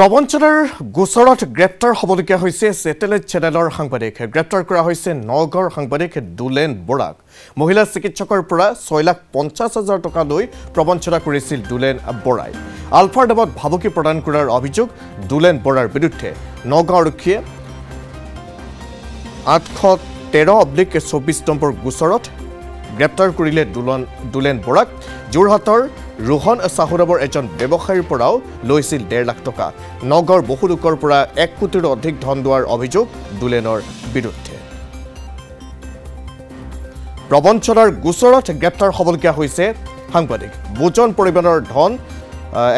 প্ৰবঞ্চনাৰ গোচৰত গ্ৰেপ্তাৰ হ'বলগীয়া হৈছে ছেটেলাইট চেনেলৰ সাংবাদিক গ্ৰেপ্তাৰ কৰা হৈছে নগাঁৱৰ সাংবাদিক দুলেন বৰাক মহিলা চিকিৎসকৰ পৰা 6,50,000 টকা লৈ প্ৰবঞ্চনা কৰিছিল দুলেন বৰাই আলফাৰ নামত ভাবুকি প্ৰদান কৰাৰ অভিযোগ দুলেন বৰাৰ বিৰুদ্ধে নগাঁও আৰক্ষীয়ে 813/24 নম্বৰ গোচৰত গ্ৰেপ্তাৰ কৰিলে দুলেন বৰাক যোৰহাটৰ ৰোহন সাহু নামৰ এজন ব্যৱসায়ীৰ পৰাও লৈছিল 1.5 লাখ টকা নগৰ বহু লোকৰ পৰা 1 কোটিৰো অধিক ধন লোৱাৰ অভিযোগ দুলেনৰ বিৰুদ্ধে প্ৰবঞ্চনাৰ গোচৰত গ্ৰেপ্তাৰ হ'বলগীয়া হৈছে সাংবাদিক বুজন পৰিমাণৰ ধন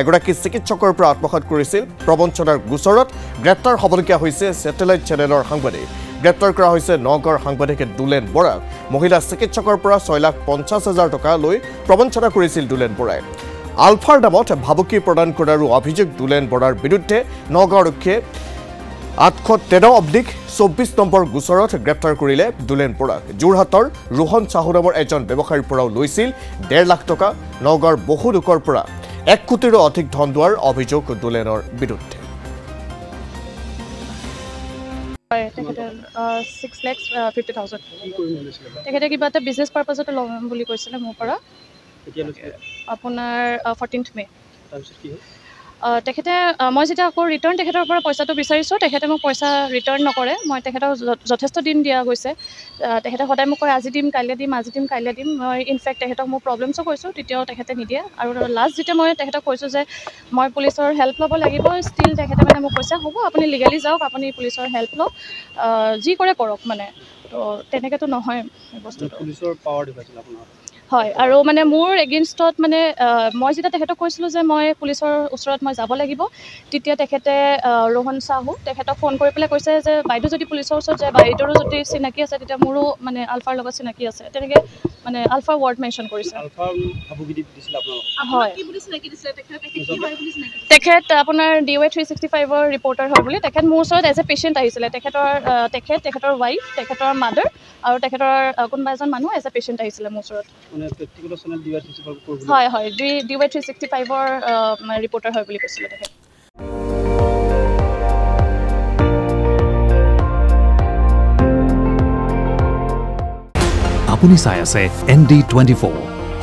এগৰাকী চিকিৎসকৰ পৰা আত্মসাৎ কৰিছিল প্ৰবঞ্চনাৰ গোচৰত গ্ৰেপ্তাৰ হ'বলগীয়া হৈছে ছেটেলাইট চেনেলৰ সাংবাদিক গ্ৰেপ্তাৰ কৰা হৈছে নগৰ সাংবাদিক দুলেন বৰাক মহিলা চিকিৎসকৰ পৰা 6,50,000 টকা লৈ প্ৰবঞ্চনা কৰিছিল দুলেন বৰাই আলফাৰ নামত ভাবুকি প্ৰদান কৰাৰ অভিযোগ দুলেন বৰাৰ বিৰুদ্ধে নগাঁও আৰক্ষীয়ে 813/24 নম্বৰ গোচৰত গ্ৰেপ্তাৰ কৰিলে দুলেন বৰাক যোৰহাটৰ ৰোহন সাহু নামৰ এজন ব্যৱসায়ীৰ পৰাও লৈছিল 1.5 লাখ টকা নগাঁৱৰ বহু লোকৰ পৰা 1 কোটিৰো অধিক ধন লোৱাৰ অভিযোগ দুলেনৰ বিৰুদ্ধে 6,50,000 তেখেতে কিবা এটা বিজনেছ পাৰপাজতে ল'ম বুলি কৈছিলে মোৰ পৰা আপোনাৰ 14th মে তেখেতে মই যেতিয়া আকৌ ৰিটাৰ্ণ তেখেতৰ পৰা পইচাটো বিচাৰিছোঁ তেখেতে মোক পইচা ৰিটাৰ্ণ নকৰে মই তেখেতক যথেষ্ট দিন দিয়া গৈছে তেখেতে সদায় মোক কয় আজি দিম কাইলৈ দিম মই ইনফেক্ট তেখেতক মোৰ প্ৰব্লেমছো কৈছোঁ তেতিয়াও তেখেতে নিদিয়ে আৰু লাষ্ট যেতিয়া মই তেখেতক কৈছোঁ যে মই পুলিচৰ হেল্প ল'ব লাগিব ষ্টিল তেখেতে মানে মোক কৈছে হ'ব আপুনি লিগেলি যাওক আপুনি পুলিচৰ হেল্প লওক যি কৰে কৰক মানে তো তেনেকৈতো নহয় বস্তুটো পুলিচৰ পাৱাৰ ডিভাইছিল আপোনাৰ হয় আৰু মানে মোৰ এগেইনষ্টত মানে মই যেতিয়া তেখেতক কৈছিলোঁ যে মই পুলিচৰ ওচৰত মই যাব লাগিব তেতিয়া তেখেতে ৰোহন সাহু তেখেতক ফোন কৰি পেলাই কৈছে যে বাইদেউ যদি পুলিচৰ ওচৰত যায় বাইদেউৰো যদি চিনাকি আছে তেতিয়া মোৰো মানে আলফাৰ লগত চিনাকি আছে তেনেকৈ মানে আলফা ৱাৰ্ড মেনশ্যন কৰিছে হয় তেখেত আপোনাৰ DY 365ৰ ৰিপৰ্টাৰ হয় বুলি তেখেত মোৰ ওচৰত এজ এ পেচেণ্ট আহিছিলে তেখেতৰ ৱাইফ তেখেতৰ মাদাৰ আৰু তেখেতৰ কোনোবা এজন মানুহ এজ এ পেচেণ্ট আহিছিলে মোৰ ওচৰত হয় হয় DY 365ৰ ৰিপৰ্টাৰ হয় বুলি কৈছিলে তেখেত আপুনি চাই আছে ND24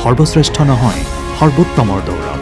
সৰ্বশ্ৰেষ্ঠ নহয় সৰ্বোত্তমৰ দৌৰ